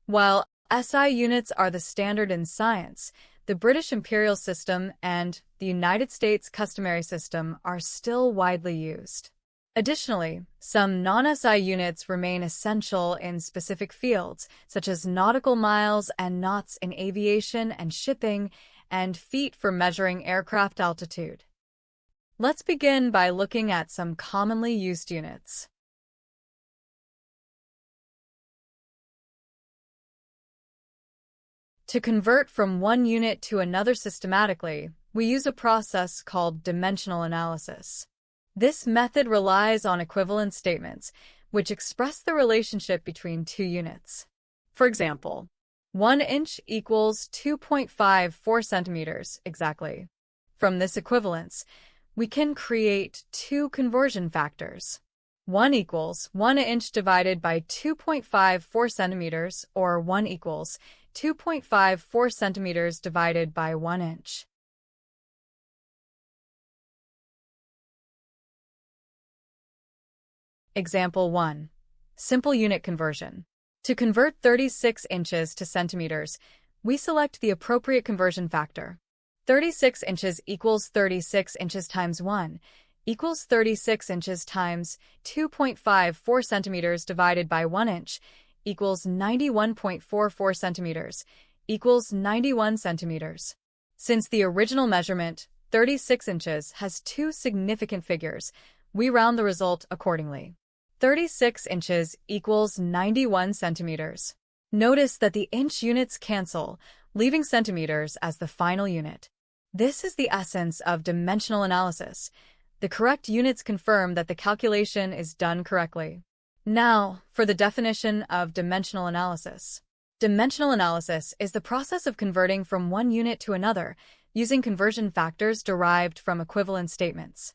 While SI units are the standard in science, the British imperial system and the United States customary system are still widely used. Additionally, some non-SI units remain essential in specific fields, such as nautical miles and knots in aviation and shipping, and feet for measuring aircraft altitude. Let's begin by looking at some commonly used units. To convert from one unit to another systematically, we use a process called dimensional analysis. This method relies on equivalent statements, which express the relationship between two units. For example, 1 inch equals 2.54 centimeters exactly. From this equivalence, we can create two conversion factors. 1 equals 1 inch divided by 2.54 centimeters, or 1 equals 2.54 centimeters divided by 1 inch. Example 1. Simple unit conversion. To convert 36 inches to centimeters, we select the appropriate conversion factor. 36 inches equals 36 inches times 1 equals 36 inches times 2.54 centimeters divided by 1 inch equals 91.44 centimeters equals 91 centimeters. Since the original measurement, 36 inches, has two significant figures, we round the result accordingly. 36 inches equals 91 centimeters. Notice that the inch units cancel, leaving centimeters as the final unit. This is the essence of dimensional analysis. The correct units confirm that the calculation is done correctly. Now, for the definition of dimensional analysis. Dimensional analysis is the process of converting from one unit to another using conversion factors derived from equivalent statements.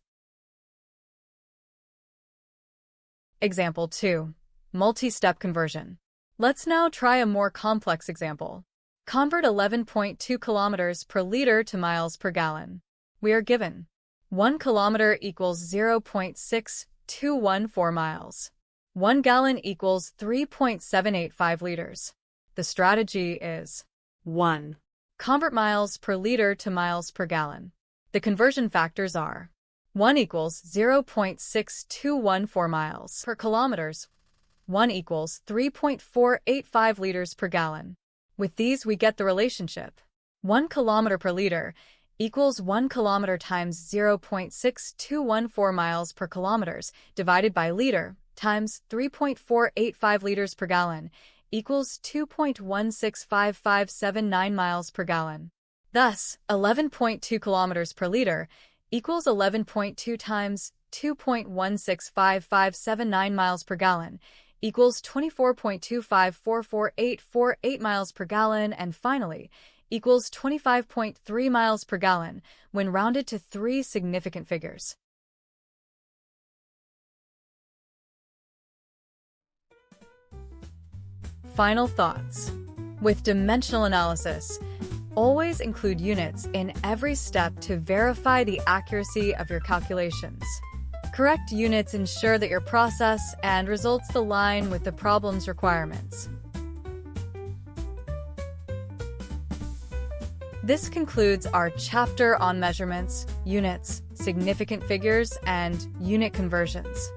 Example 2. Multi-step conversion. Let's now try a more complex example. Convert 11.2 kilometers per liter to miles per gallon. We are given 1 kilometer equals 0.6214 miles. 1 gallon equals 3.785 liters. The strategy is 1. Convert miles per liter to miles per gallon. The conversion factors are 1 equals 0.6214 miles per kilometers. 1 equals 3.485 liters per gallon. With these, we get the relationship 1 kilometer per liter equals 1 kilometer times 0.6214 miles per kilometers divided by liter times 3.485 liters per gallon equals 2.165579 miles per gallon. Thus, 11.2 kilometers per liter equals 11.2 times 2.165579 miles per gallon equals 24.2544848 miles per gallon, and finally, equals 25.3 miles per gallon when rounded to three significant figures. Final thoughts. With dimensional analysis, always include units in every step to verify the accuracy of your calculations. Correct units ensure that your process and results align with the problem's requirements. This concludes our chapter on measurements, units, significant figures, and unit conversions.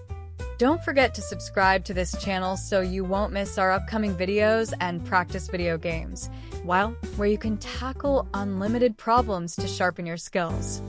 Don't forget to subscribe to this channel so you won't miss our upcoming videos and practice video games, where you can tackle unlimited problems to sharpen your skills.